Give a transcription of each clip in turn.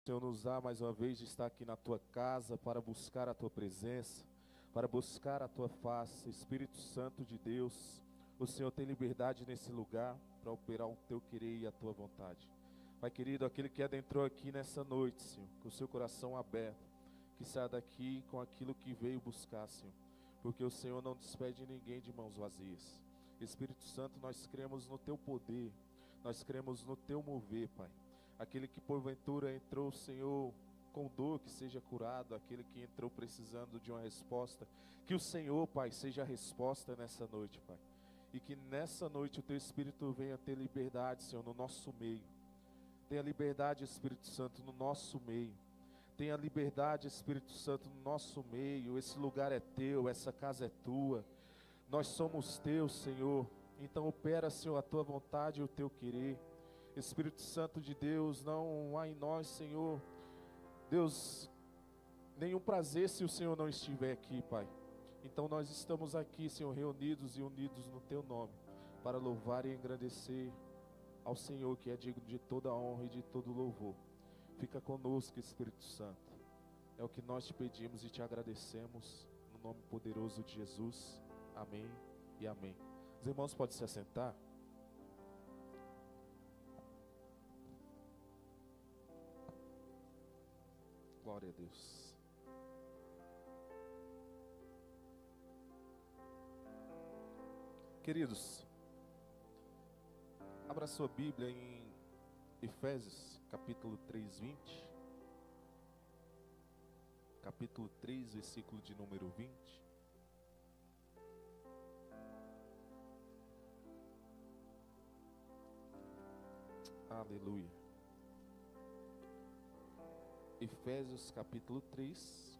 Senhor nos dá mais uma vez de estar aqui na Tua casa para buscar a Tua presença, para buscar a Tua face. Espírito Santo de Deus, o Senhor tem liberdade nesse lugar para operar o Teu querer e a Tua vontade. Pai querido, aquele que adentrou aqui nessa noite, Senhor, com o seu coração aberto, que saia daqui com aquilo que veio buscar, Senhor, porque o Senhor não despede ninguém de mãos vazias. Espírito Santo, nós cremos no Teu poder, nós cremos no Teu mover, Pai. Aquele que porventura entrou, Senhor, com dor, que seja curado. Aquele que entrou precisando de uma resposta, que o Senhor, Pai, seja a resposta nessa noite, Pai. E que nessa noite o Teu Espírito venha ter liberdade, Senhor, no nosso meio. Tenha liberdade, Espírito Santo, no nosso meio. Tenha liberdade, Espírito Santo, no nosso meio. Esse lugar é Teu, essa casa é Tua. Nós somos Teus, Senhor. Então opera, Senhor, a Tua vontade e o Teu querer. Espírito Santo de Deus, não há em nós, Senhor, Deus, nenhum prazer se o Senhor não estiver aqui, Pai. Então nós estamos aqui, Senhor, reunidos e unidos no Teu nome, para louvar e engrandecer ao Senhor, que é digno de toda honra e de todo louvor. Fica conosco, Espírito Santo. É o que nós te pedimos e te agradecemos, no nome poderoso de Jesus. Amém e amém. Os irmãos podem se assentar. Glória a Deus. Queridos, abra sua Bíblia em Efésios, capítulo 3, 20. Capítulo 3, versículo de número 20. Aleluia. Efésios capítulo 3,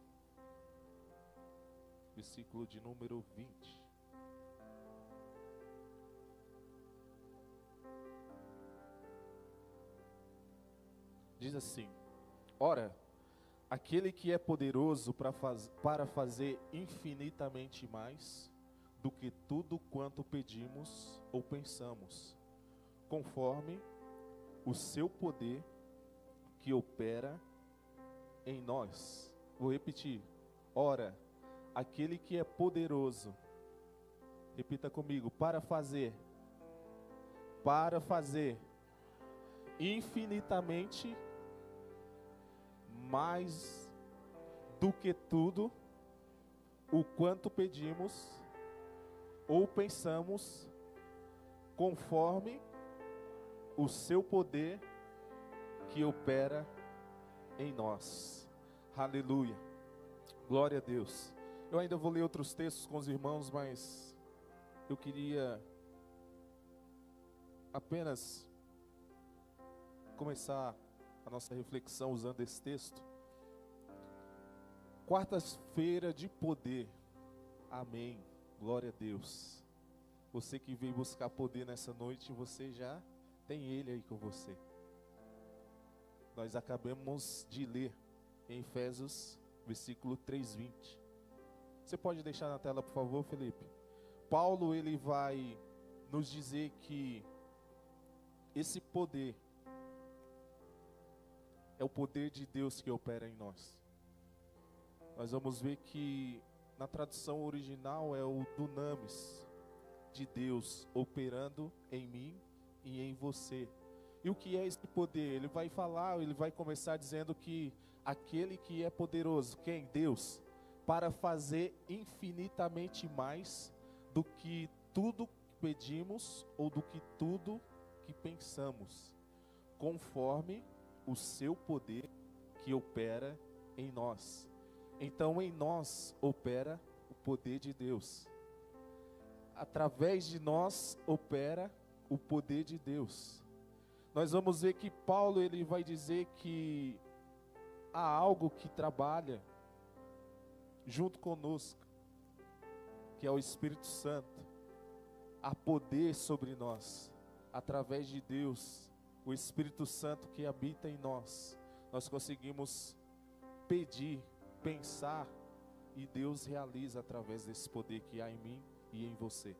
versículo de número 20. Diz assim: ora, aquele que é poderoso para fazer infinitamente mais do que tudo quanto pedimos ou pensamos, conforme o seu poder que opera em nós. Vou repetir. Ora, aquele que é poderoso, repita comigo, para fazer infinitamente mais do que tudo o quanto pedimos ou pensamos, conforme o seu poder que opera em nós. Aleluia. Glória a Deus. Eu ainda vou ler outros textos com os irmãos, mas eu queria apenas começar a nossa reflexão usando esse texto. Quarta-feira de poder. Amém. Glória a Deus. Você que veio buscar poder nessa noite, você já tem Ele aí com você. Nós acabamos de ler em Efésios, versículo 3:20. Você pode deixar na tela, por favor, Felipe? Paulo, ele vai nos dizer que esse poder é o poder de Deus que opera em nós. Nós vamos ver que na tradução original é o dunamis de Deus operando em mim e em você. E o que é esse poder? Ele vai falar, ele vai começar dizendo que aquele que é poderoso, quem? Deus, para fazer infinitamente mais do que tudo que pedimos ou do que tudo que pensamos, conforme o seu poder que opera em nós. Então em nós opera o poder de Deus. Através de nós opera o poder de Deus. Nós vamos ver que Paulo, ele vai dizer que há algo que trabalha junto conosco, que é o Espírito Santo. Há poder sobre nós, através de Deus, o Espírito Santo que habita em nós. Nós conseguimos pedir, pensar, e Deus realiza através desse poder que há em mim e em você.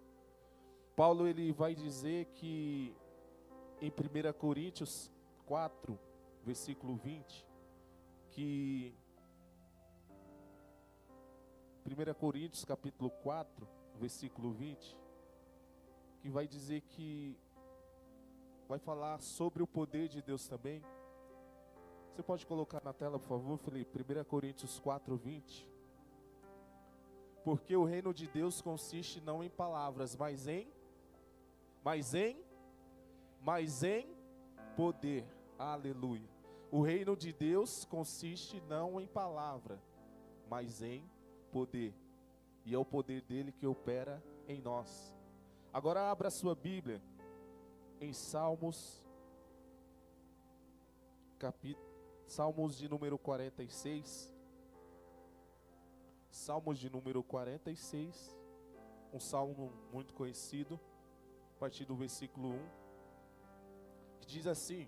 Paulo, ele vai dizer que em 1 Coríntios 4, versículo 20, que 1 Coríntios capítulo 4, versículo 20, que vai dizer que vai falar sobre o poder de Deus também. Você pode colocar na tela, por favor, Felipe? 1 Coríntios 4, 20. Porque o reino de Deus consiste não em palavras, mas em poder. Aleluia. O reino de Deus consiste não em palavra, mas em poder. E é o poder dele que opera em nós. Agora abra a sua Bíblia em Salmos de número 46. Salmos de número 46, um salmo muito conhecido, a partir do versículo 1, que diz assim: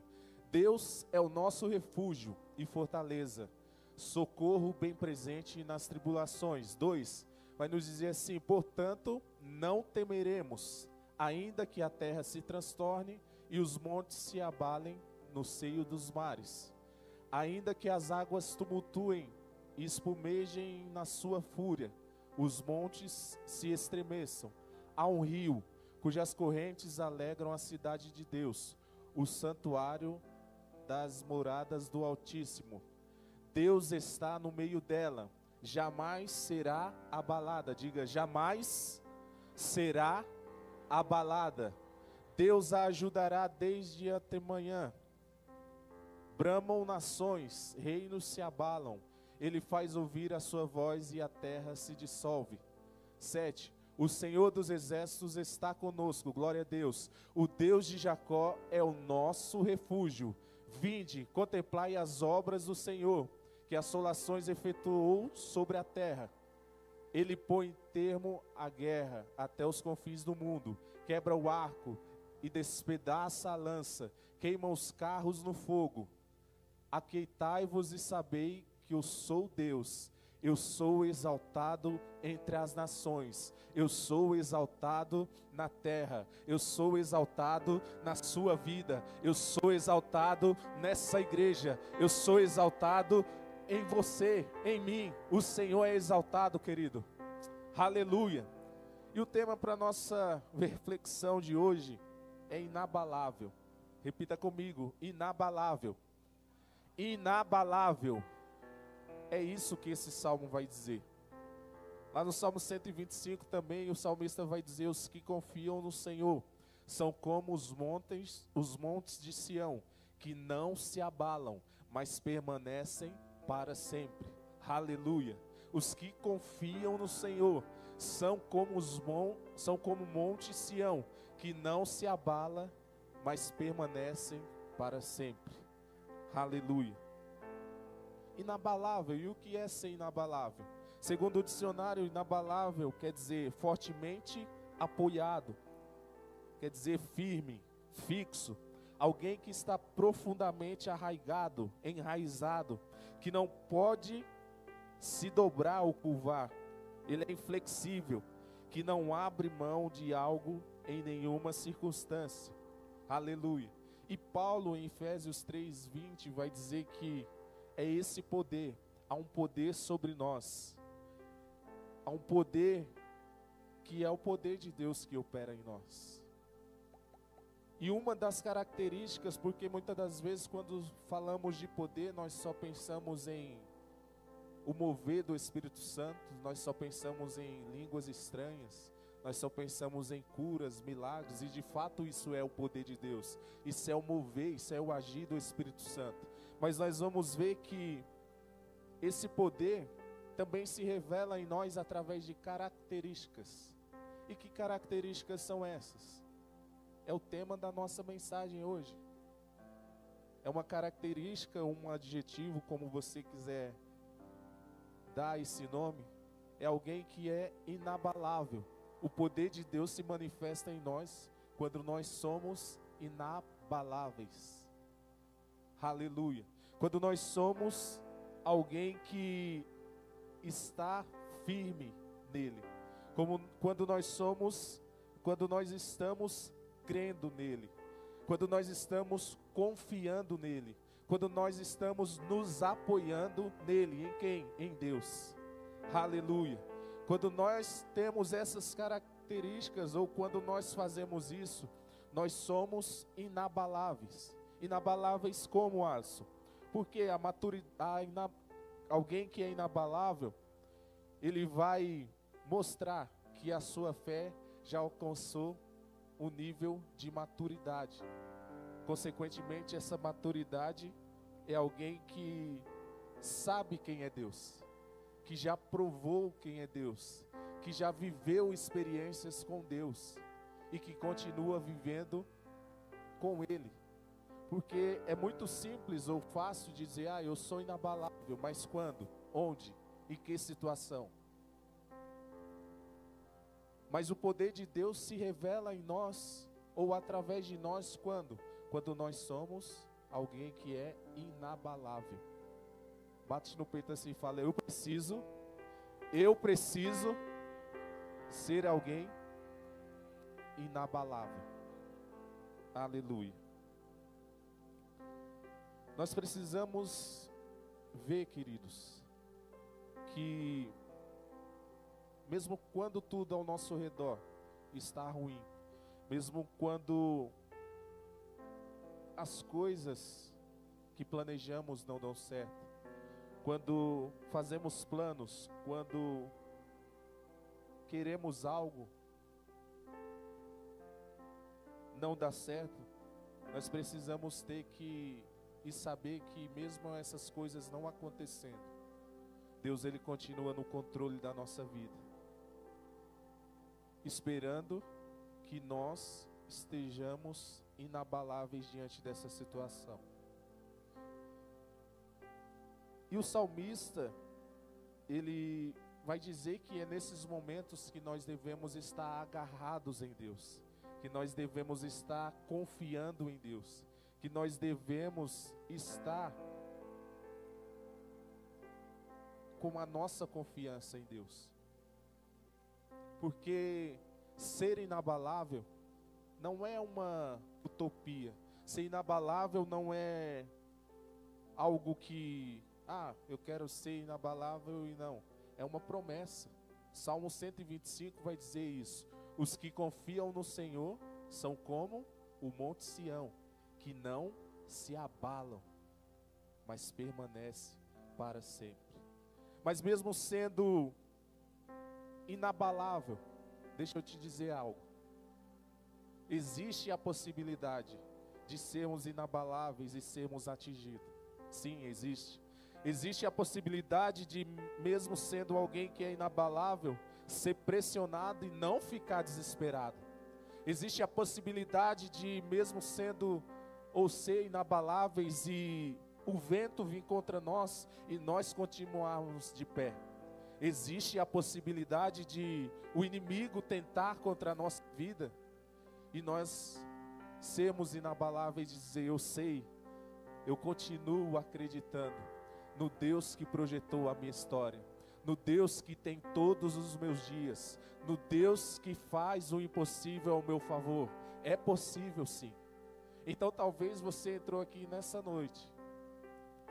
Deus é o nosso refúgio e fortaleza, socorro bem presente nas tribulações. 2, vai nos dizer assim: portanto, não temeremos, ainda que a terra se transtorne e os montes se abalem no seio dos mares, ainda que as águas tumultuem e espumejem na sua fúria, os montes se estremeçam. Há um rio, cujas correntes alegram a cidade de Deus, o santuário das moradas do Altíssimo. Deus está no meio dela, jamais será abalada. Diga, jamais será abalada. Deus a ajudará desde antemanhã. Bramam nações, reinos se abalam. Ele faz ouvir a sua voz e a terra se dissolve. 7. O Senhor dos exércitos está conosco, glória a Deus. O Deus de Jacó é o nosso refúgio. Vinde, contemplai as obras do Senhor, que assolações efetuou sobre a terra. Ele põe termo à guerra até os confins do mundo, quebra o arco e despedaça a lança, queima os carros no fogo. Aquietai-vos e sabei que eu sou Deus, eu sou exaltado entre as nações, eu sou exaltado na terra, eu sou exaltado na sua vida, eu sou exaltado nessa igreja, eu sou exaltado em você, em mim. O Senhor é exaltado, querido. Aleluia. E o tema para nossa reflexão de hoje é inabalável. Repita comigo: inabalável. Inabalável. É isso que esse salmo vai dizer. Lá no Salmo 125 também o salmista vai dizer: os que confiam no Senhor são como os montes de Sião, que não se abalam, mas permanecem para sempre. Aleluia. Os que confiam no Senhor são como o monte Sião, que não se abala, mas permanecem para sempre. Aleluia. Inabalável. E o que é ser inabalável? Segundo o dicionário, inabalável quer dizer fortemente apoiado, quer dizer firme, fixo, alguém que está profundamente arraigado, enraizado, que não pode se dobrar ou curvar. Ele é inflexível, que não abre mão de algo em nenhuma circunstância. Aleluia. E Paulo em Efésios 3:20 vai dizer que é esse poder, há um poder sobre nós, há um poder que é o poder de Deus que opera em nós. E uma das características, porque muitas das vezes quando falamos de poder, nós só pensamos em o mover do Espírito Santo, nós só pensamos em línguas estranhas, nós só pensamos em curas, milagres, e de fato isso é o poder de Deus, isso é o mover, isso é o agir do Espírito Santo. Mas nós vamos ver que esse poder também se revela em nós através de características. E que características são essas? É o tema da nossa mensagem hoje. É uma característica, um adjetivo, como você quiser dar esse nome. É alguém que é inabalável. O poder de Deus se manifesta em nós quando nós somos inabaláveis. Aleluia. Quando nós somos alguém que está firme nele. Quando nós estamos crendo nele. Quando nós estamos confiando nele. quando nós estamos nos apoiando nele. Em quem? Em Deus. Aleluia. Quando nós temos essas características, ou quando nós fazemos isso, nós somos inabaláveis. Inabaláveis como, Alisson? Porque alguém que é inabalável, ele vai mostrar que a sua fé já alcançou um nível de maturidade. Consequentemente, essa maturidade é alguém que sabe quem é Deus, que já provou quem é Deus, que já viveu experiências com Deus e que continua vivendo com Ele. Porque é muito simples ou fácil dizer, eu sou inabalável, mas quando? Onde? Em que situação? Mas o poder de Deus se revela em nós, ou através de nós, quando? Quando nós somos alguém que é inabalável. Bate no peito assim e fala, eu preciso ser alguém inabalável. Aleluia. Nós precisamos ver, queridos, que mesmo quando tudo ao nosso redor está ruim, mesmo quando as coisas que planejamos não dão certo, quando fazemos planos, quando queremos algo, não dá certo, nós precisamos ter que e saber que mesmo essas coisas não acontecendo, Deus ele continua no controle da nossa vida, esperando que nós estejamos inabaláveis diante dessa situação. E o salmista, ele vai dizer que é nesses momentos que nós devemos estar agarrados em Deus, que nós devemos estar confiando em Deus, que nós devemos estar com a nossa confiança em Deus. Porque ser inabalável não é uma utopia. Ser inabalável não é algo que, eu quero ser inabalável e não. É uma promessa. Salmo 125 vai dizer isso. Os que confiam no Senhor são como o monte Sião, que não se abalam, mas permanece para sempre. Mas mesmo sendo inabalável, deixa eu te dizer algo. Existe a possibilidade de sermos inabaláveis e sermos atingidos. Sim, existe. Existe a possibilidade de, mesmo sendo alguém que é inabalável, ser pressionado e não ficar desesperado. Existe a possibilidade de, mesmo sendo ou ser inabaláveis e o vento vir contra nós e nós continuarmos de pé. Existe a possibilidade de o inimigo tentar contra a nossa vida e nós sermos inabaláveis e dizer, eu sei, eu continuo acreditando no Deus que projetou a minha história, no Deus que tem todos os meus dias, no Deus que faz o impossível ao meu favor. É possível sim. Então talvez você entrou aqui nessa noite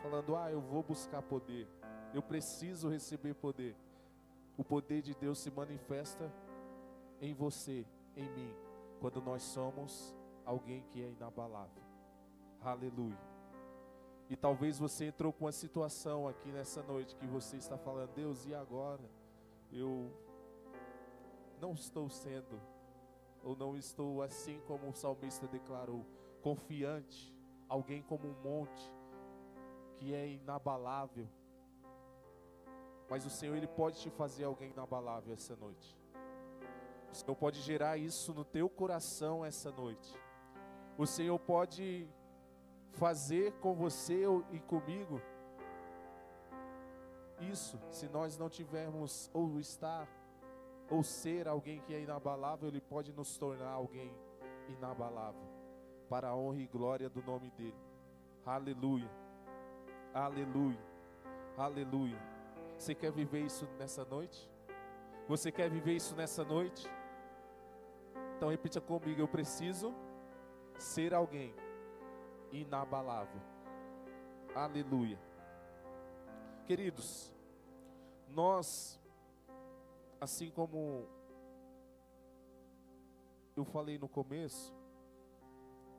falando, eu vou buscar poder, eu preciso receber poder. O poder de Deus se manifesta em você, em mim, quando nós somos alguém que é inabalável. Aleluia. E talvez você entrou com uma situação aqui nessa noite que você está falando, Deus, e agora? Eu não estou sendo, ou não estou assim como o salmista declarou, confiante, alguém como um monte, que é inabalável. Mas o Senhor, Ele pode te fazer alguém inabalável essa noite. O Senhor pode gerar isso no teu coração essa noite. O Senhor pode fazer com você e comigo isso, se nós não tivermos ou estar ou ser alguém que é inabalável, Ele pode nos tornar alguém inabalável, para a honra e glória do nome dEle. Aleluia, aleluia, aleluia. Você quer viver isso nessa noite? Você quer viver isso nessa noite? Então repita comigo, eu preciso ser alguém inabalável. Aleluia. Queridos, nós, assim como eu falei no começo,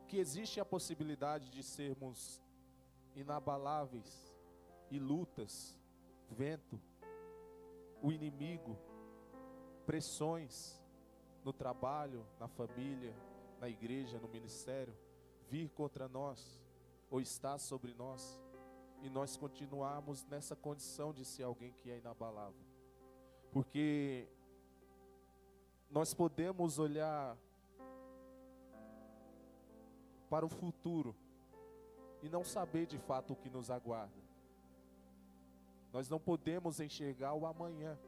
que existe a possibilidade de sermos inabaláveis e lutas, vento, o inimigo, pressões no trabalho, na família, na igreja, no ministério, vir contra nós ou estar sobre nós, e nós continuarmos nessa condição de ser alguém que é inabalável. Porque nós podemos olhar para o futuro e não saber de fato o que nos aguarda. Nós não podemos enxergar o amanhã.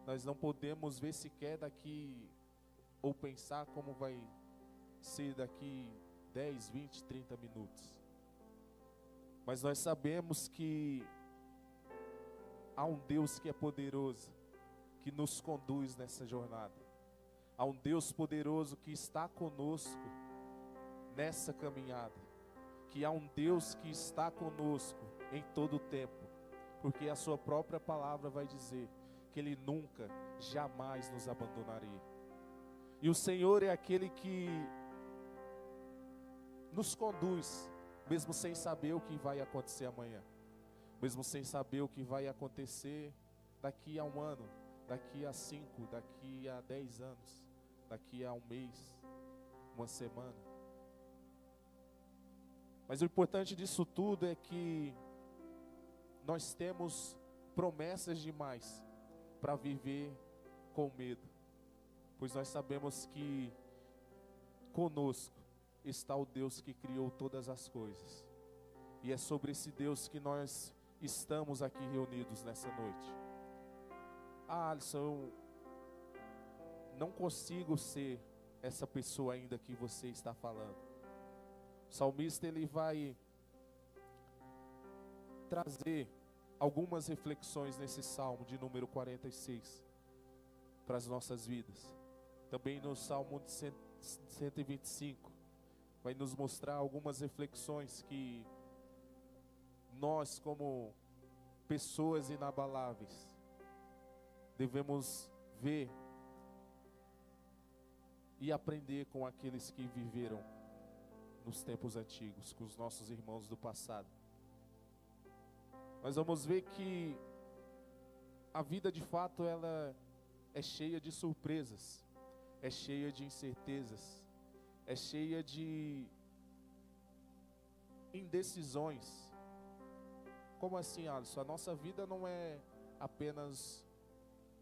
Nós não podemos ver sequer daqui, ou pensar como vai ser daqui 10, 20, 30 minutos. Mas nós sabemos que há um Deus que é poderoso, que nos conduz nessa jornada. Há um Deus poderoso que está conosco nessa caminhada. Que há um Deus que está conosco em todo o tempo. Porque a sua própria palavra vai dizer que Ele nunca, jamais nos abandonaria. E o Senhor é aquele que nos conduz, mesmo sem saber o que vai acontecer amanhã, mesmo sem saber o que vai acontecer daqui a um ano, daqui a 5, daqui a 10 anos, daqui a um mês, uma semana. Mas o importante disso tudo é que nós temos promessas demais para viver com medo, pois nós sabemos que conosco está o Deus que criou todas as coisas. E é sobre esse Deus que nós estamos aqui reunidos nessa noite. Alisson, eu não consigo ser essa pessoa ainda que você está falando. O salmista, ele vai trazer algumas reflexões nesse salmo de número 46 para as nossas vidas. Também no salmo de 125 vai nos mostrar algumas reflexões que nós, como pessoas inabaláveis, devemos ver e aprender com aqueles que viveram nos tempos antigos, com os nossos irmãos do passado. Nós vamos ver que a vida de fato ela é cheia de surpresas, é cheia de incertezas, é cheia de indecisões. Como assim, Alisson? A nossa vida não é apenas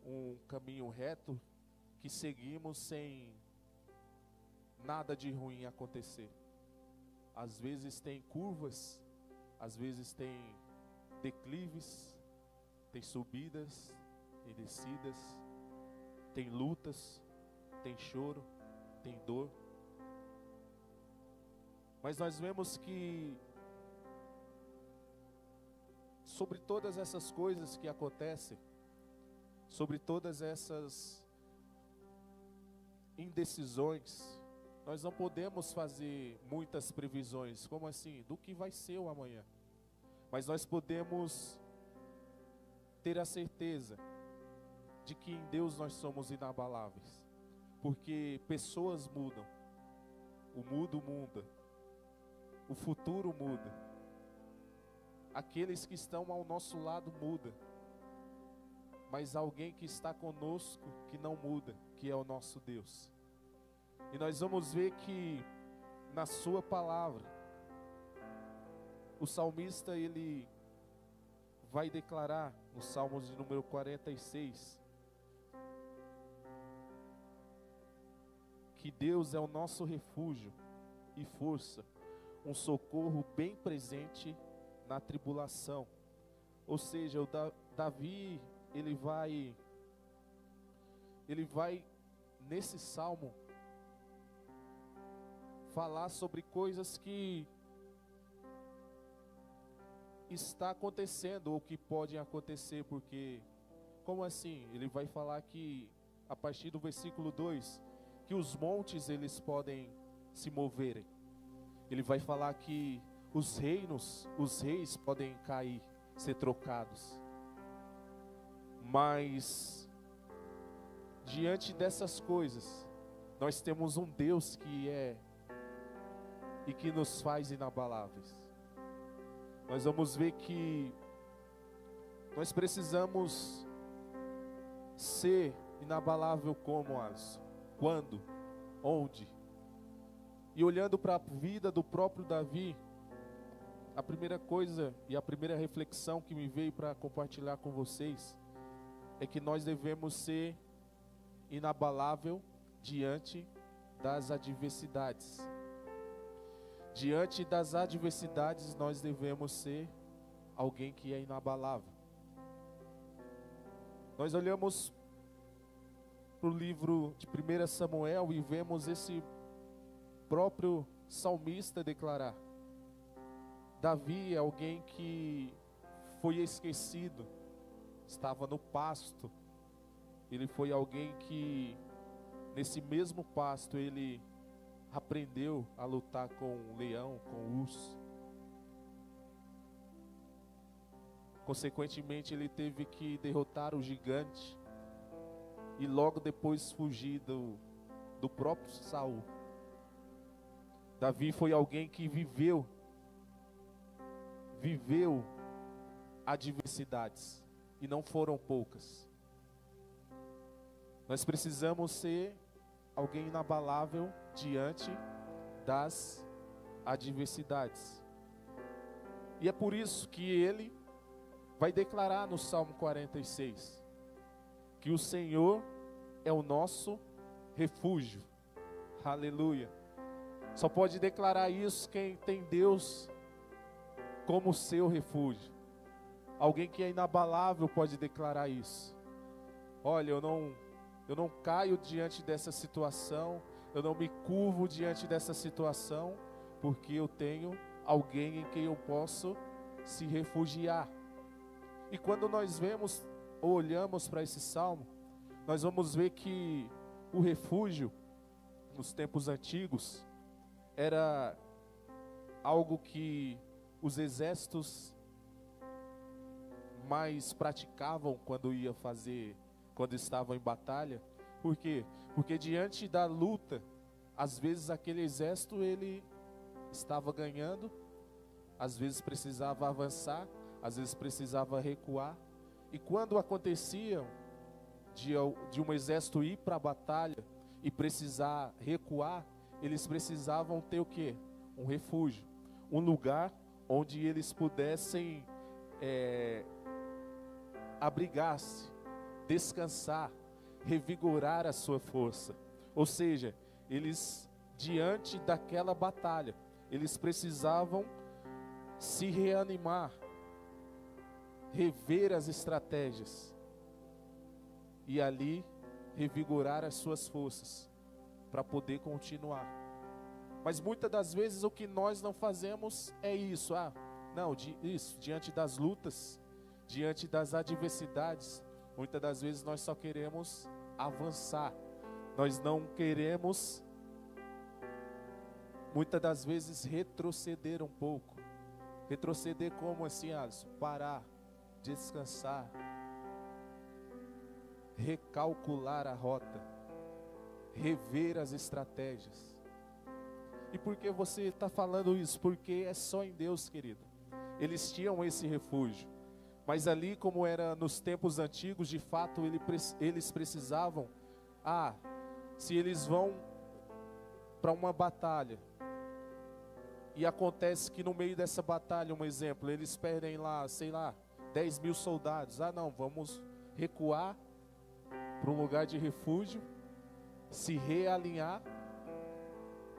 um caminho reto que seguimos sem nada de ruim acontecer. Às vezes tem curvas, às vezes tem declives, tem subidas e descidas, tem lutas, tem choro, tem dor. Mas nós vemos que sobre todas essas coisas que acontecem, sobre todas essas indecisões, nós não podemos fazer muitas previsões, como assim, do que vai ser o amanhã. Mas nós podemos ter a certeza de que em Deus nós somos inabaláveis, porque pessoas mudam, o mundo muda, o futuro muda, aqueles que estão ao nosso lado mudam, mas alguém que está conosco que não muda, que é o nosso Deus. E nós vamos ver que na sua palavra, o salmista ele vai declarar no Salmo de número 46, que Deus é o nosso refúgio e força, um socorro bem presente na tribulação. Ou seja, o Davi, ele vai nesse salmo falar sobre coisas que está acontecendo ou que podem acontecer, porque, como assim? Ele vai falar que, a partir do versículo 2, que os montes eles podem se moverem. Ele vai falar que os reinos, os reis podem cair, ser trocados. Mas diante dessas coisas, nós temos um Deus que é e que nos faz inabaláveis. Nós vamos ver que nós precisamos ser inabalável como Alisson. Quando? Onde? E olhando para a vida do próprio Davi, a primeira coisa e a primeira reflexão que me veio para compartilhar com vocês é que nós devemos ser inabalável diante das adversidades. Diante das adversidades, nós devemos ser alguém que é inabalável. Nós olhamos para o livro de 1 Samuel e vemos esse próprio salmista declarar: Davi é alguém que foi esquecido, estava no pasto. Ele foi alguém que, nesse mesmo pasto, ele aprendeu a lutar com o leão, com o urso. Consequentemente, ele teve que derrotar o gigante e logo depois fugir do próprio Saul. Davi foi alguém que viveu adversidades, e não foram poucas. Nós precisamos ser alguém inabalável diante das adversidades. E é por isso que ele vai declarar no Salmo 46 que o Senhor é o nosso refúgio. Aleluia. Só pode declarar isso quem tem Deus como seu refúgio. Alguém que é inabalável pode declarar isso. Olha, eu não caio diante dessa situação, eu não me curvo diante dessa situação, porque eu tenho alguém em quem eu posso se refugiar. E quando nós vemos ou olhamos para esse salmo, nós vamos ver que o refúgio, nos tempos antigos, era algo que os exércitos mais praticavam quando estavam em batalha. Por quê? Porque diante da luta, às vezes aquele exército ele estava ganhando, às vezes precisava avançar, às vezes precisava recuar. E quando acontecia de um exército ir para a batalha e precisar recuar, eles precisavam ter o quê? Um refúgio, um lugar onde eles pudessem abrigar-se, descansar, revigorar a sua força. Ou seja, eles, diante daquela batalha, eles precisavam se reanimar, rever as estratégias e ali revigorar as suas forças para poder continuar. Mas muitas das vezes o que nós não fazemos é isso. Diante das lutas, diante das adversidades, muitas das vezes nós só queremos avançar. Nós não queremos, muitas das vezes, retroceder um pouco. Retroceder como assim, Alisson? Parar, descansar, recalcular a rota, rever as estratégias. E por que você está falando isso? Porque é só em Deus, querido. Eles tinham esse refúgio. Mas ali, como era nos tempos antigos, de fato, eles precisavam. Se eles vão para uma batalha, e acontece que no meio dessa batalha, um exemplo, eles perdem lá, 10 mil soldados. Vamos recuar para um lugar de refúgio, se realinhar,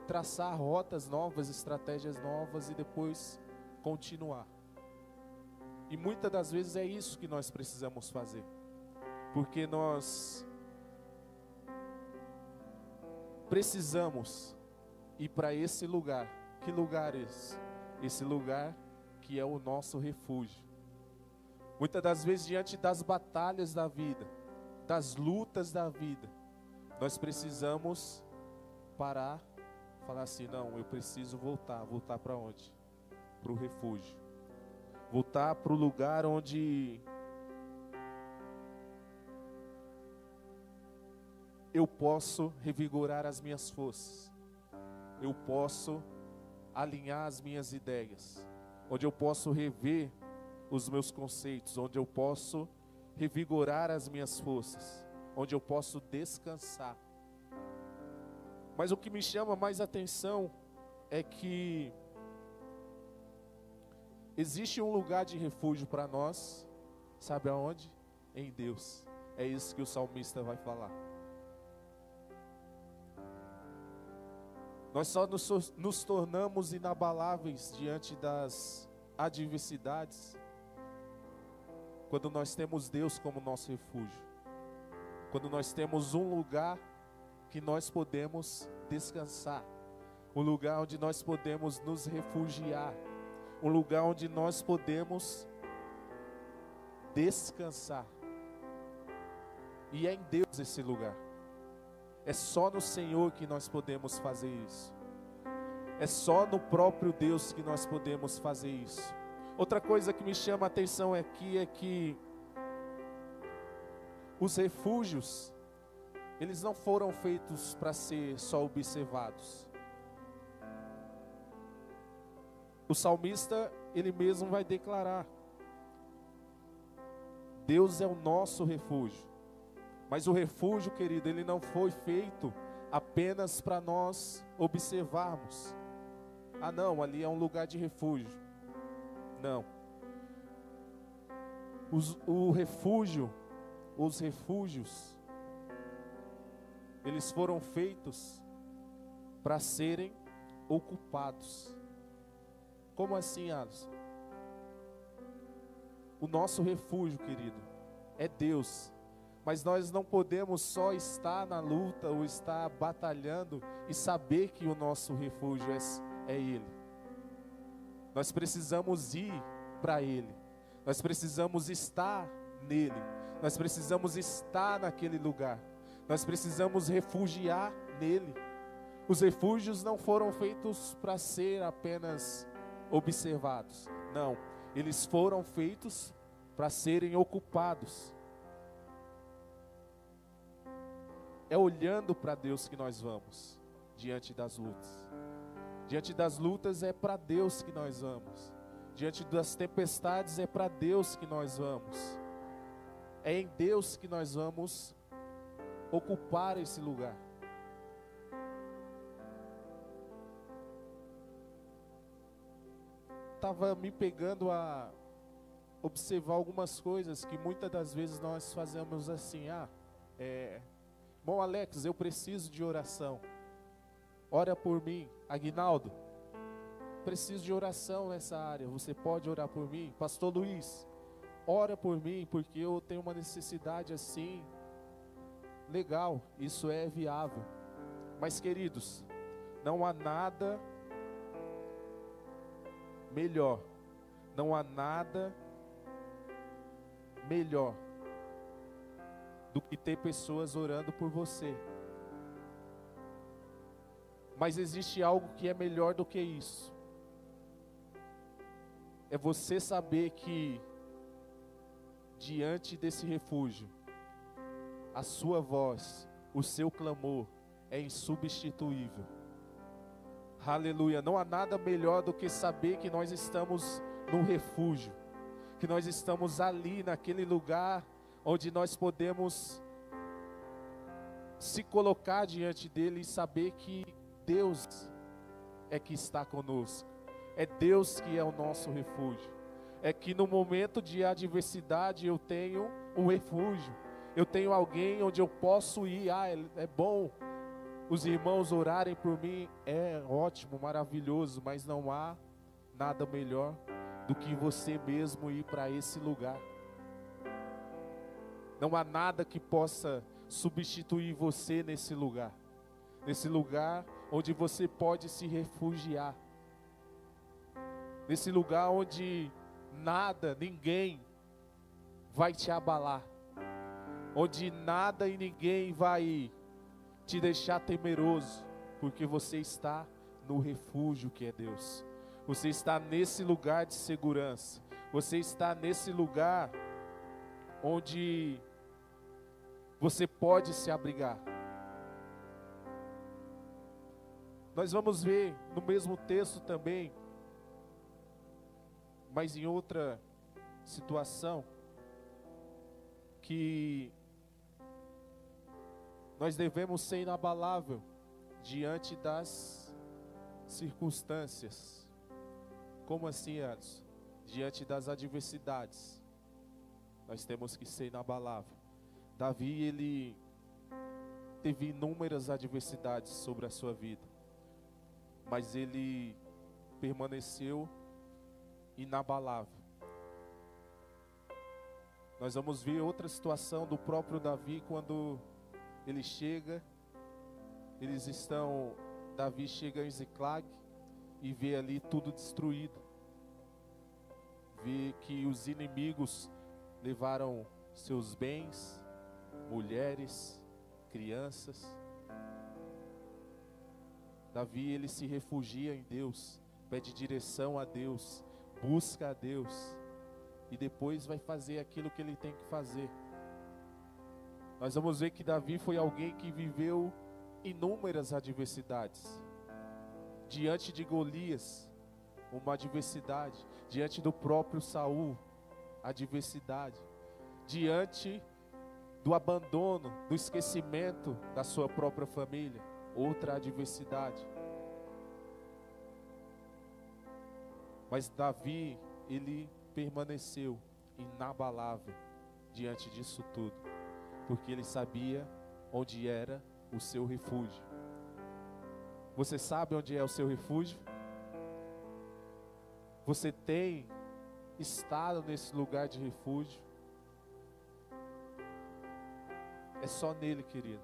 traçar rotas novas, estratégias novas e depois continuar. E muitas das vezes é isso que nós precisamos fazer, porque nós precisamos ir para esse lugar. Que lugar é esse? Esse lugar que é o nosso refúgio. Muitas das vezes, diante das batalhas da vida, das lutas da vida, nós precisamos parar, falar assim: não, eu preciso voltar para onde? para o refúgio. Voltar para o lugar onde eu posso revigorar as minhas forças. Eu posso alinhar as minhas ideias. Onde eu posso rever os meus conceitos. Onde eu posso revigorar as minhas forças. Onde eu posso descansar. Mas o que me chama mais atenção é que existe um lugar de refúgio para nós, sabe aonde? Em Deus. É isso que o salmista vai falar. Nós só nos tornamos inabaláveis diante das adversidades quando nós temos Deus como nosso refúgio. Quando nós temos um lugar que nós podemos descansar. Um lugar onde nós podemos nos refugiar. Um lugar onde nós podemos descansar. E é em Deus esse lugar. É só no Senhor que nós podemos fazer isso. É só no próprio Deus que nós podemos fazer isso. Outra coisa que me chama a atenção aqui é que os refúgios, eles não foram feitos para ser só observados. O salmista, ele mesmo vai declarar: Deus é o nosso refúgio. Mas o refúgio, querido, ele não foi feito apenas para nós observarmos. Ah não, ali é um lugar de refúgio. Não. Os refúgios, eles foram feitos para serem ocupados. Como assim, Alisson? O nosso refúgio, querido, é Deus. Mas nós não podemos só estar na luta ou estar batalhando e saber que o nosso refúgio é Ele. Nós precisamos ir para Ele. Nós precisamos estar nele. Nós precisamos estar naquele lugar. Nós precisamos refugiar nele. Os refúgios não foram feitos para ser apenas observados. Não, eles foram feitos para serem ocupados. É olhando para Deus que nós vamos diante das lutas. Diante das lutas é para Deus que nós vamos. Diante das tempestades é para Deus que nós vamos. É em Deus que nós vamos ocupar esse lugar. Estava me pegando a observar algumas coisas que muitas das vezes nós fazemos assim: irmão Alex, eu preciso de oração. Ora por mim. Aguinaldo, preciso de oração nessa área. Você pode orar por mim? Pastor Luiz, ora por mim, porque eu tenho uma necessidade assim. Legal, isso é viável. Mas, queridos, não há nada melhor. Não há nada melhor do que ter pessoas orando por você. Mas existe algo que é melhor do que isso. É você saber que diante desse refúgio, a sua voz, o seu clamor é insubstituível. Aleluia. Não há nada melhor do que saber que nós estamos no refúgio, que nós estamos ali naquele lugar onde nós podemos se colocar diante dele e saber que Deus é que está conosco. É Deus que é o nosso refúgio. É que no momento de adversidade eu tenho um refúgio. Eu tenho alguém onde eu posso ir. É bom os irmãos orarem por mim. É ótimo, maravilhoso. Mas não há nada melhor do que você mesmo ir para esse lugar. Não há nada que possa substituir você nesse lugar. Nesse lugar onde você pode se refugiar. Nesse lugar onde nada, ninguém vai te abalar. Onde nada e ninguém vai te deixar temeroso. Porque você está no refúgio que é Deus. Você está nesse lugar de segurança. Você está nesse lugar onde você pode se abrigar. Nós vamos ver no mesmo texto também, mas em outra situação, que nós devemos ser inabalável diante das circunstâncias. Como assim, Alisson? Diante das adversidades, nós temos que ser inabalável. Davi, ele teve inúmeras adversidades sobre a sua vida, mas ele permaneceu inabalável. Nós vamos ver outra situação do próprio Davi, quando ele chega, Davi chega em Ziclag e vê ali tudo destruído. Vê que os inimigos levaram seus bens, mulheres, crianças. Davi, ele se refugia em Deus, pede direção a Deus, busca a Deus, e depois vai fazer aquilo que ele tem que fazer. Nós vamos ver que Davi foi alguém que viveu inúmeras adversidades. Diante de Golias, uma adversidade. Diante do próprio Saul, adversidade. Diante do abandono, do esquecimento da sua própria família, outra adversidade. Mas Davi, ele permaneceu inabalável diante disso tudo, porque ele sabia onde era o seu refúgio. Você sabe onde é o seu refúgio? Você tem estado nesse lugar de refúgio? É só nele, querido.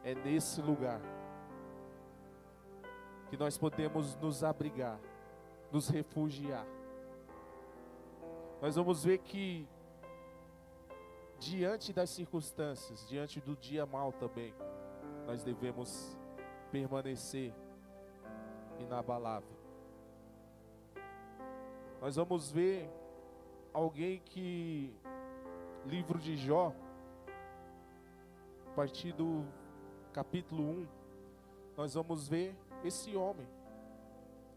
É nesse lugar que nós podemos nos abrigar, nos refugiar. Nós vamos ver que diante das circunstâncias, diante do dia mau também, nós devemos permanecer inabalável. Nós vamos ver alguém que, livro de Jó, a partir do capítulo 1, nós vamos ver esse homem,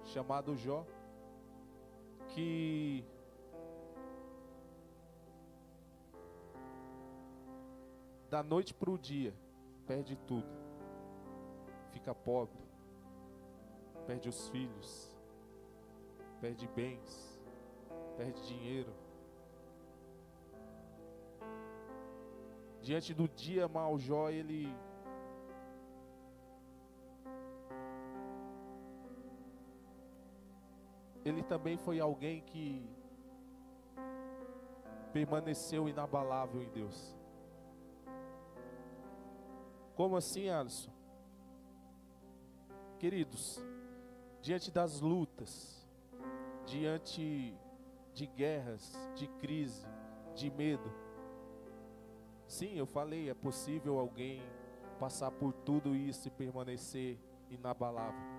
chamado Jó, que da noite para o dia, perde tudo, fica pobre, perde os filhos, perde bens, perde dinheiro. Diante do dia mau, Jó, ele também foi alguém que permaneceu inabalável em Deus. Como assim, Alisson? Queridos, diante das lutas, diante de guerras, de crise, de medo, sim, eu falei, é possível alguém passar por tudo isso e permanecer inabalável.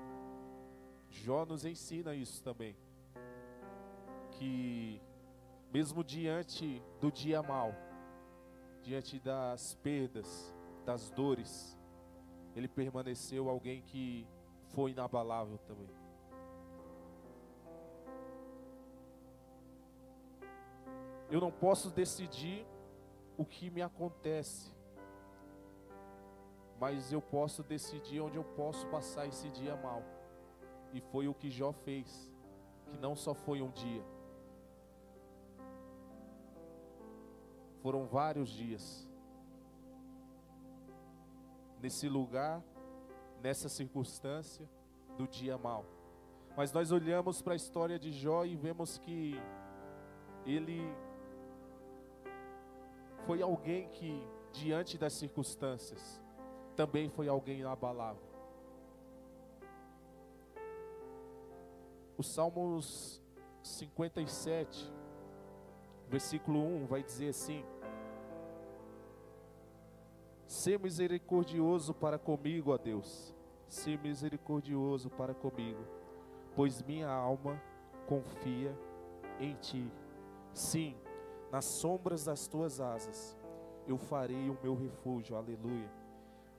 Jó nos ensina isso também, que mesmo diante do dia mau, diante das perdas, das dores, ele permaneceu alguém que foi inabalável também. Eu não posso decidir o que me acontece, mas eu posso decidir onde eu posso passar esse dia mal. E foi o que Jó fez, que não só foi um dia, foram vários dias nesse lugar, nessa circunstância do dia mau. Mas nós olhamos para a história de Jó e vemos que ele foi alguém que, diante das circunstâncias, também foi alguém inabalável. O Salmos 57, versículo 1, vai dizer assim: Sê misericordioso para comigo, ó Deus, sê misericordioso para comigo, pois minha alma confia em ti. Sim, nas sombras das tuas asas eu farei o meu refúgio, aleluia,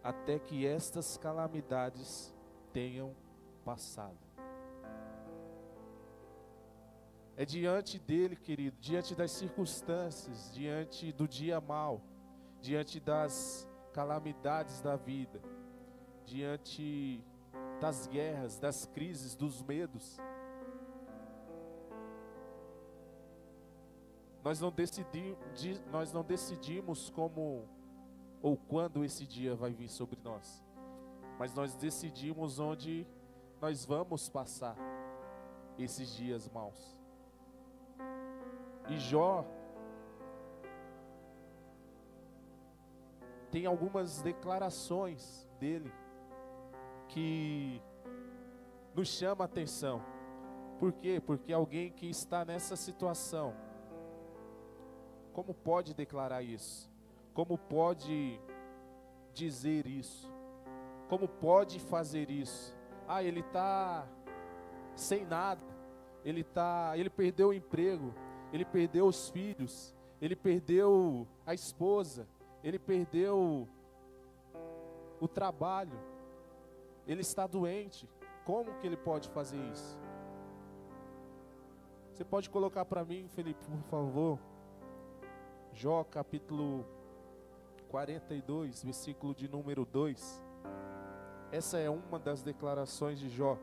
até que estas calamidades tenham passado. É diante dele, querido, diante das circunstâncias, diante do dia mau, diante das calamidades da vida, diante das guerras, das crises, dos medos, nós não decidimos como ou quando esse dia vai vir sobre nós, mas nós decidimos onde nós vamos passar esses dias maus. E Jó tem algumas declarações dele que nos chama a atenção. Por quê? Porque alguém que está nessa situação, como pode declarar isso? Como pode dizer isso? Como pode fazer isso? Ah, ele está sem nada, ele perdeu o emprego, ele perdeu os filhos, ele perdeu a esposa, ele perdeu o trabalho, ele está doente. Como que ele pode fazer isso? Você pode colocar para mim, Felipe, por favor, Jó capítulo 42, versículo de número 2. Essa é uma das declarações de Jó.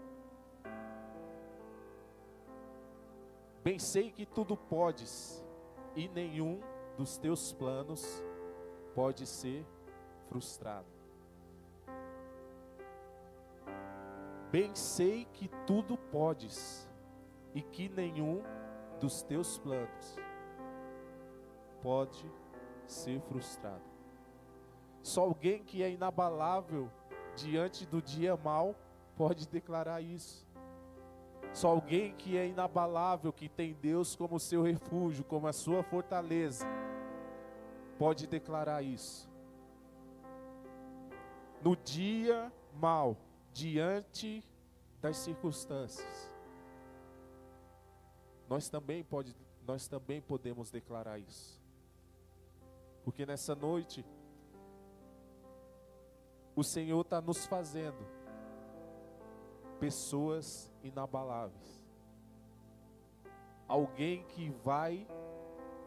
Bem sei que tudo podes, e nenhum dos teus planos pode ser frustrado. Bem sei que tudo podes, e que nenhum dos teus planos pode ser frustrado. Só alguém que é inabalável diante do dia mau pode declarar isso. Só alguém que é inabalável, que tem Deus como seu refúgio, como a sua fortaleza, pode declarar isso. No dia mau, diante das circunstâncias, nós também podemos declarar isso. Porque nessa noite, o Senhor está nos fazendo pessoas inabaláveis. Alguém que vai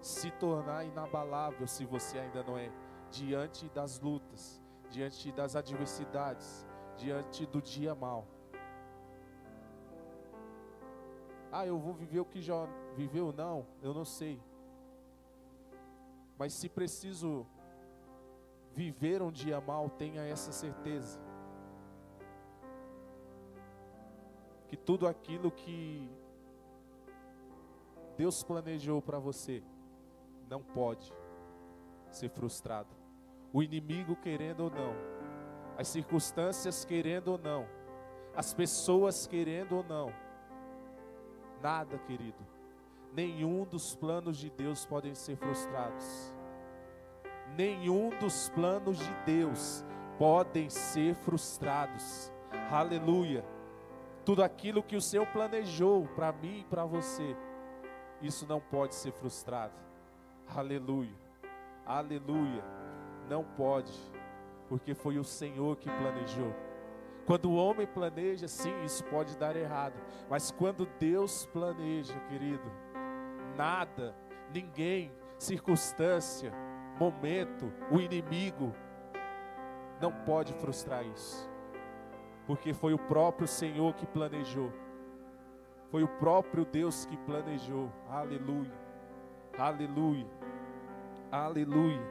se tornar inabalável, se você ainda não é, diante das lutas, diante das adversidades, diante do dia mau. Ah, eu vou viver o que já viveu? Não, eu não sei. Mas se preciso viver um dia mau, tenha essa certeza. Que tudo aquilo que Deus planejou para você não pode ser frustrado. O inimigo querendo ou não, as circunstâncias querendo ou não, as pessoas querendo ou não, nada, querido, nenhum dos planos de Deus podem ser frustrados. Nenhum dos planos de Deus podem ser frustrados. Aleluia. Tudo aquilo que o Senhor planejou para mim e para você, isso não pode ser frustrado. Aleluia. Aleluia. Não pode, porque foi o Senhor que planejou. Quando o homem planeja, sim, isso pode dar errado. Mas quando Deus planeja, querido, nada, ninguém, circunstância, momento, o inimigo não pode frustrar isso. Porque foi o próprio Senhor que planejou. Foi o próprio Deus que planejou. Aleluia. Aleluia. Aleluia.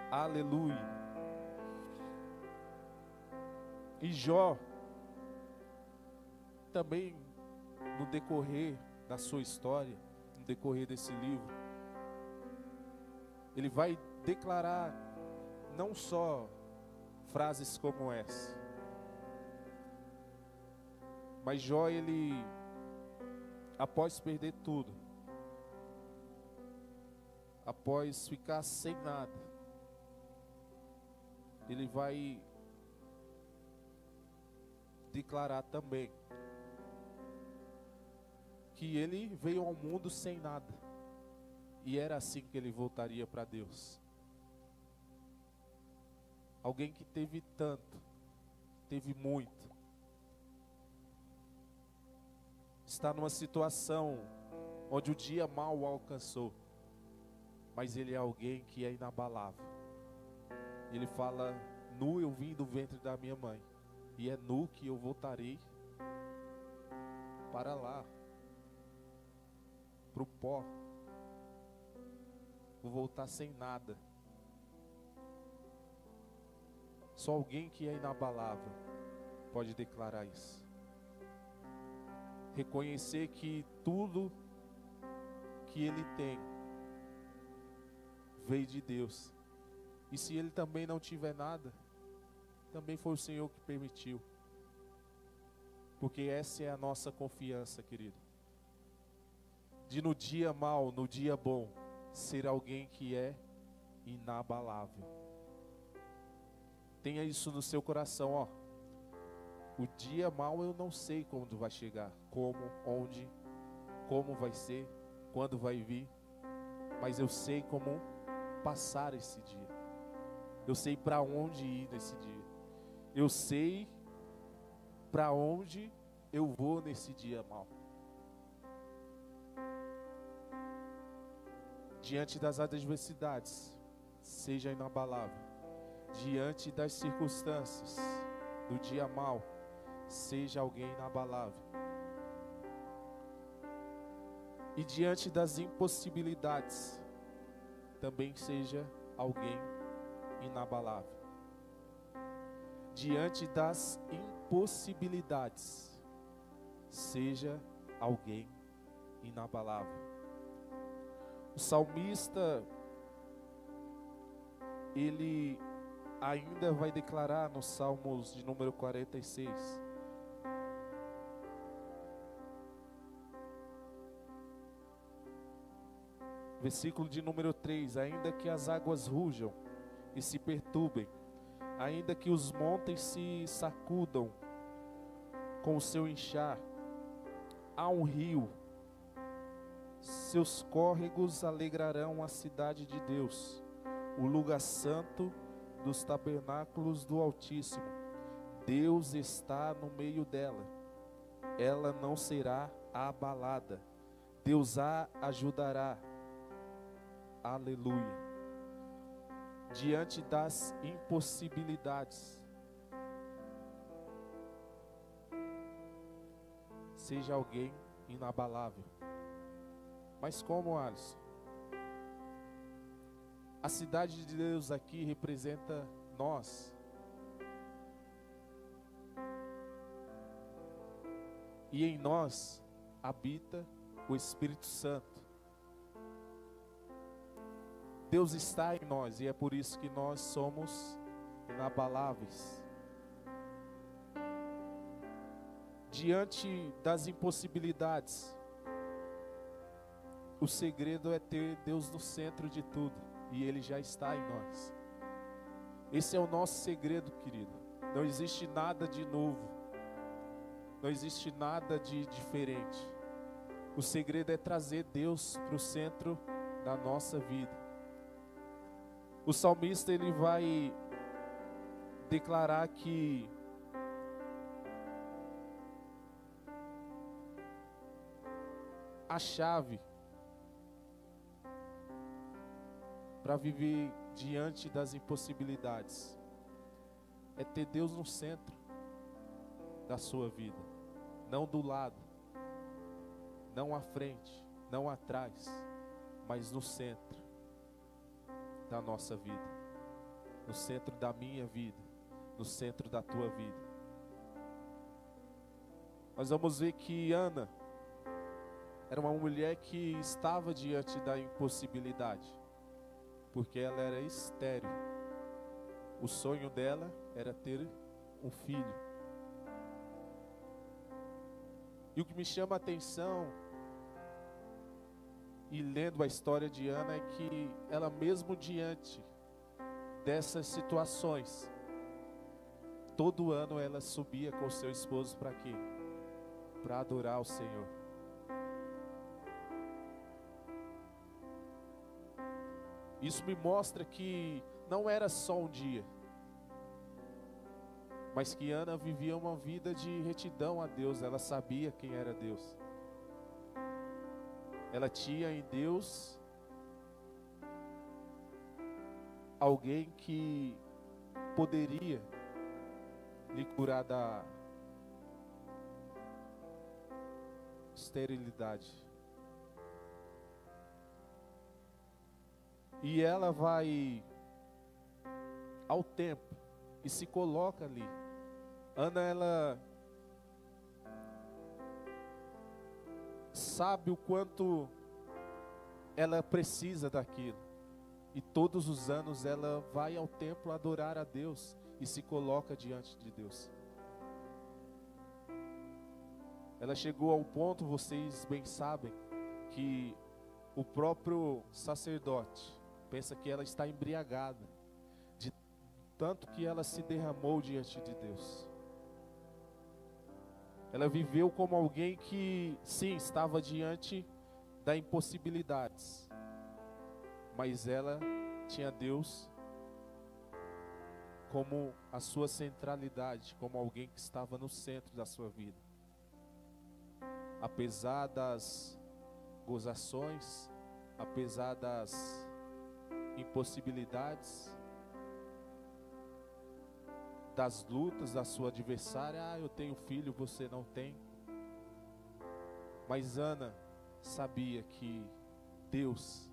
Aleluia. E Jó, também no decorrer da sua história, no decorrer desse livro, ele vai declarar não só frases como essa, mas Jó, ele, após perder tudo, após ficar sem nada, ele vai declarar também que ele veio ao mundo sem nada. E era assim que ele voltaria para Deus. Alguém que teve tanto, teve muito. Está numa situação onde o dia mal o alcançou. Mas ele é alguém que é inabalável. Ele fala: nu eu vim do ventre da minha mãe, e é nu que eu voltarei para lá, para o pó. Vou voltar sem nada. Só alguém que é inabalável pode declarar isso. Reconhecer que tudo que ele tem veio de Deus. E se ele também não tiver nada, também foi o Senhor que permitiu. Porque essa é a nossa confiança, querido. De no dia mal, no dia bom, ser alguém que é inabalável. Tenha isso no seu coração, ó. O dia mal eu não sei quando vai chegar, como, onde, como vai ser, quando vai vir. Mas eu sei como passar esse dia. Eu sei para onde ir nesse dia. Eu sei para onde eu vou nesse dia mal. Diante das adversidades, seja inabalável. Diante das circunstâncias do dia mal, seja alguém inabalável. E diante das impossibilidades, também seja alguém inabalável. Diante das impossibilidades, seja alguém inabalável. O salmista, ele ainda vai declarar no Salmos de número 46. Versículo de número 3: ainda que as águas rujam e se perturbem, ainda que os montes se sacudam com o seu enxar, há um rio, seus córregos alegrarão a cidade de Deus, o lugar santo dos tabernáculos do Altíssimo. Deus está no meio dela, ela não será abalada, Deus a ajudará. Aleluia. Diante das impossibilidades, seja alguém inabalável. Mas como, Alisson? A cidade de Deus aqui representa nós. E em nós habita o Espírito Santo. Deus está em nós e é por isso que nós somos inabaláveis. Diante das impossibilidades, o segredo é ter Deus no centro de tudo, e Ele já está em nós. Esse é o nosso segredo, querido. Não existe nada de novo, não existe nada de diferente. O segredo é trazer Deus para o centro da nossa vida. O salmista, ele vai declarar que a chave para viver diante das impossibilidades é ter Deus no centro da sua vida, não do lado, não à frente, não atrás, mas no centro da nossa vida, no centro da minha vida, no centro da tua vida. Nós vamos ver que Ana era uma mulher que estava diante da impossibilidade, porque ela era estéril. O sonho dela era ter um filho. E o que me chama a atenção, e lendo a história de Ana, é que ela mesmo diante dessas situações, todo ano ela subia com seu esposo para quê? Para adorar o Senhor. Isso me mostra que não era só um dia, mas que Ana vivia uma vida de retidão a Deus. Ela sabia quem era Deus. Ela tinha em Deus alguém que poderia lhe curar da esterilidade. E ela vai ao templo e se coloca ali. Ana, ela sabe o quanto ela precisa daquilo. E todos os anos ela vai ao templo adorar a Deus e se coloca diante de Deus. Ela chegou ao ponto, vocês bem sabem, que o próprio sacerdote pensa que ela está embriagada, de tanto que ela se derramou diante de Deus. Ela viveu como alguém que, sim, estava diante das impossibilidades, mas ela tinha Deus como a sua centralidade, como alguém que estava no centro da sua vida. Apesar das gozações, apesar das impossibilidades, das lutas da sua adversária, eu tenho filho, você não tem. Mas Ana sabia que Deus,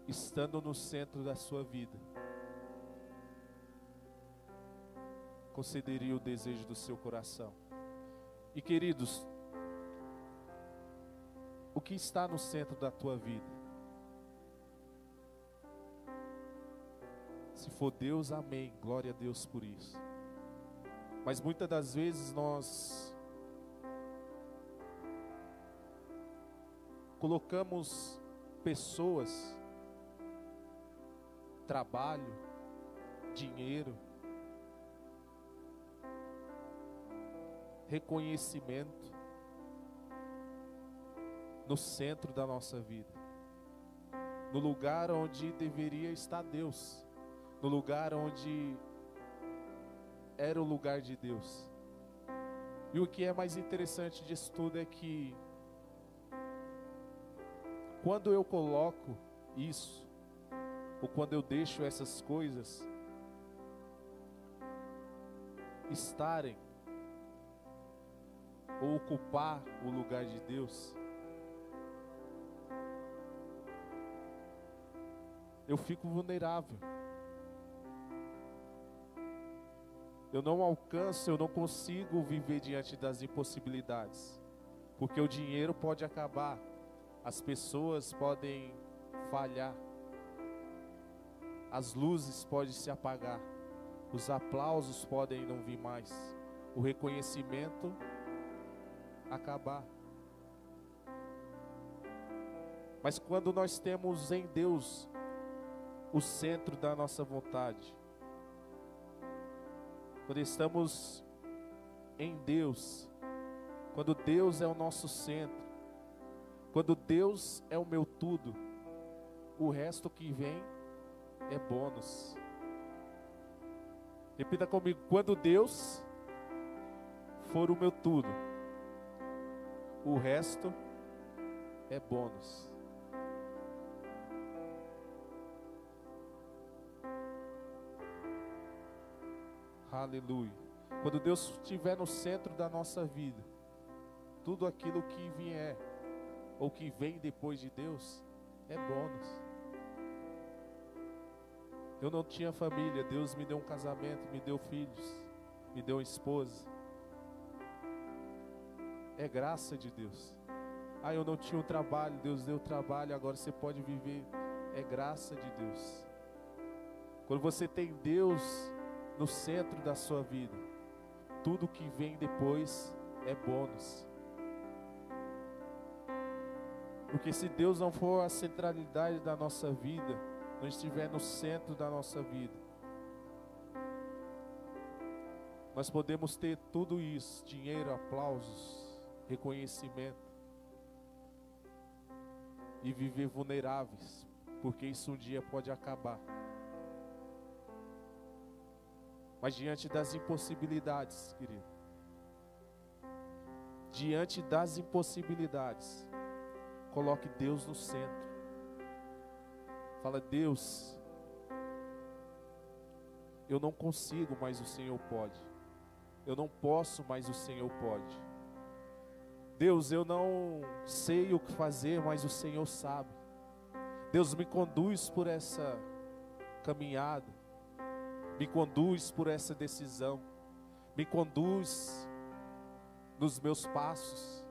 estando no centro da sua vida, concederia o desejo do seu coração. E queridos, o que está no centro da tua vida? Se for Deus, amém, glória a Deus por isso. Mas muitas das vezes nós colocamos pessoas, trabalho, dinheiro, reconhecimento no centro da nossa vida, no lugar onde deveria estar Deus, no lugar onde era o lugar de Deus. E o que é mais interessante disso tudo é que quando eu coloco isso, ou quando eu deixo essas coisas estarem ou ocupar o lugar de Deus, eu fico vulnerável. Eu não alcanço, eu não consigo viver diante das impossibilidades, porque o dinheiro pode acabar, as pessoas podem falhar, as luzes podem se apagar, os aplausos podem não vir mais, o reconhecimento acabar. Mas quando nós temos em Deus o centro da nossa vontade, quando estamos em Deus, quando Deus é o nosso centro, quando Deus é o meu tudo, o resto que vem é bônus. Repita comigo: quando Deus for o meu tudo, o resto é bônus. Aleluia. Quando Deus estiver no centro da nossa vida, tudo aquilo que vier ou que vem depois de Deus é bônus. Eu não tinha família, Deus me deu um casamento, me deu filhos, me deu uma esposa. É graça de Deus. Eu não tinha um trabalho, Deus deu trabalho, agora você pode viver. É graça de Deus. Quando você tem Deus no centro da sua vida, tudo que vem depois é bônus. Porque se Deus não for a centralidade da nossa vida, não estiver no centro da nossa vida, nós podemos ter tudo isso: dinheiro, aplausos, reconhecimento. e viver vulneráveis, porque isso um dia pode acabar. Mas diante das impossibilidades, querido, diante das impossibilidades, coloque Deus no centro. Fala: Deus, eu não consigo, mas o Senhor pode. Eu não posso, mas o Senhor pode. Deus, eu não sei o que fazer, mas o Senhor sabe. Deus, me conduz por essa caminhada. Me conduz por essa decisão. Me conduz nos meus passos.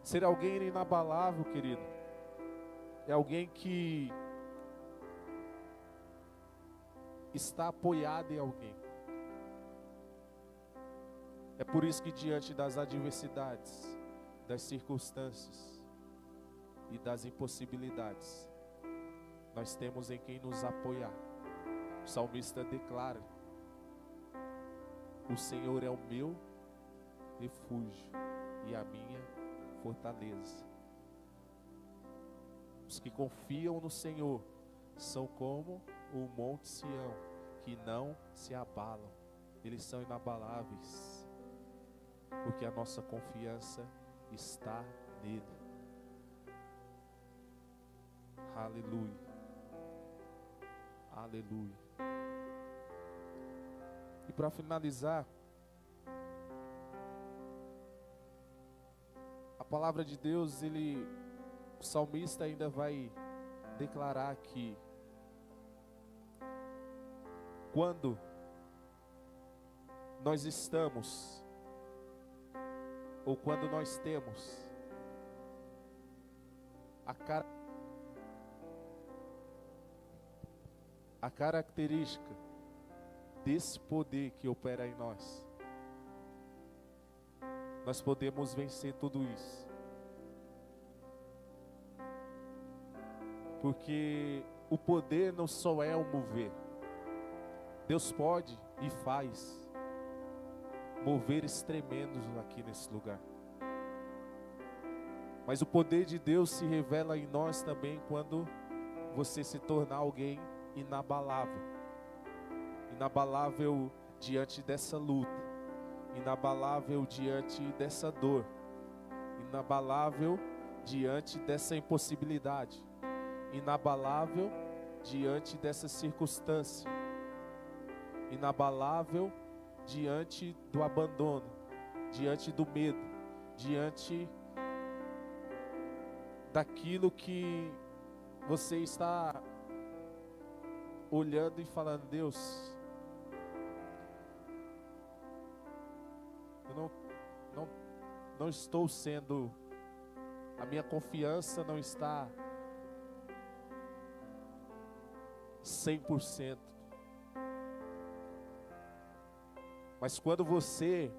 Ser alguém inabalável, querido, é alguém que está apoiado em alguém. É por isso que diante das adversidades, das circunstâncias e das impossibilidades, nós temos em quem nos apoiar. O salmista declara: o Senhor é o meu refúgio e a minha fortaleza. Os que confiam no Senhor são como o monte Sião, que não se abalam. Eles são inabaláveis, porque a nossa confiança está nele. Aleluia. Aleluia. E para finalizar, a palavra de Deus, o salmista ainda vai declarar que quando nós estamos, ou quando nós temos a característica desse poder que opera em nós, nós podemos vencer tudo isso. Porque o poder não só é o mover. Deus pode e faz moveres tremendos aqui nesse lugar. Mas o poder de Deus se revela em nós também quando você se tornar alguém inabalável. Inabalável diante dessa luta. Inabalável diante dessa dor. Inabalável diante dessa impossibilidade. Inabalável diante dessa circunstância. Inabalável diante do abandono, diante do medo, diante daquilo que você está olhando e falando: Deus, eu não estou sendo, a minha confiança não está 100%. Mas quando você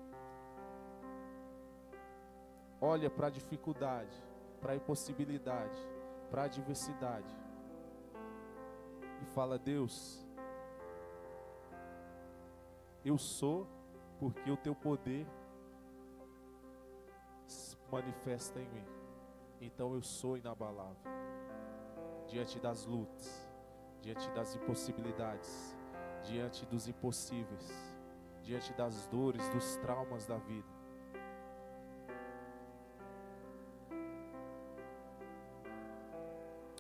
olha para a dificuldade, para a impossibilidade, para a adversidade, e fala: Deus, eu sou porque o teu poder se manifesta em mim. Então eu sou inabalável diante das lutas, diante das impossibilidades, diante dos impossíveis, diante das dores, dos traumas da vida.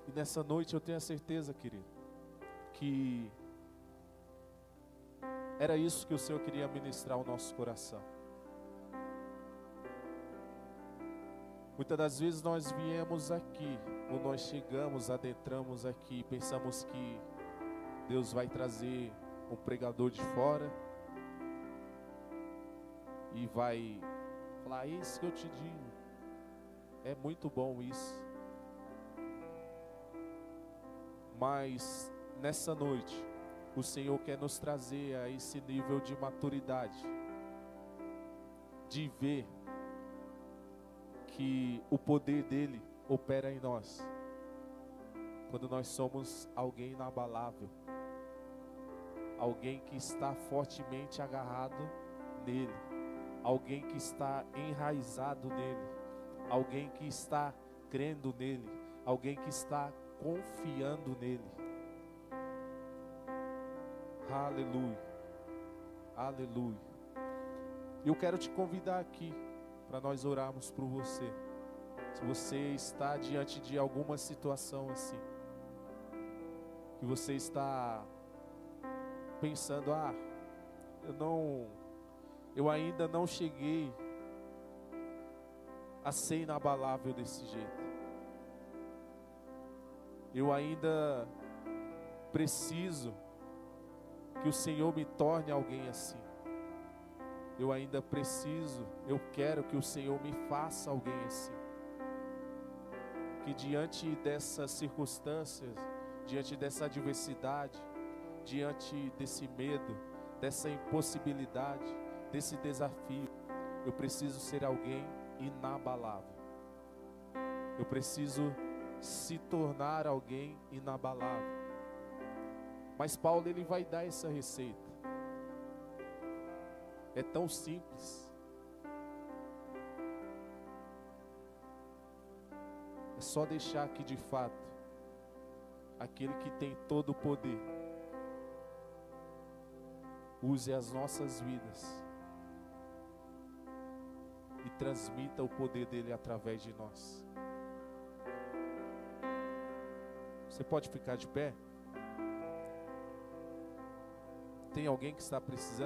E nessa noite eu tenho a certeza, querido, que era isso que o Senhor queria ministrar ao nosso coração. Muitas das vezes nós viemos aqui, ou nós chegamos, adentramos aqui, pensamos que Deus vai trazer um pregador de fora e vai falar: isso que eu te digo, é muito bom isso. Mas nessa noite o Senhor quer nos trazer a esse nível de maturidade, de ver que o poder dele opera em nós quando nós somos alguém inabalável, alguém que está fortemente agarrado nele, alguém que está enraizado nele, alguém que está crendo nele, alguém que está confiando nele. Aleluia, aleluia. Eu quero te convidar aqui para nós orarmos por você. Se você está diante de alguma situação assim, que você está pensando, eu ainda não cheguei a ser inabalável desse jeito. Eu ainda preciso que o Senhor me torne alguém assim. Eu quero que o Senhor me faça alguém assim. Que diante dessas circunstâncias, diante dessa adversidade, diante desse medo, dessa impossibilidade, desse desafio, eu preciso ser alguém inabalável. Eu preciso se tornar alguém inabalável. Mas Paulo, ele vai dar essa receita. É tão simples. É só deixar que de fato, aquele que tem todo o poder, use as nossas vidas e transmita o poder dele através de nós. Você pode ficar de pé? Tem alguém que está precisando?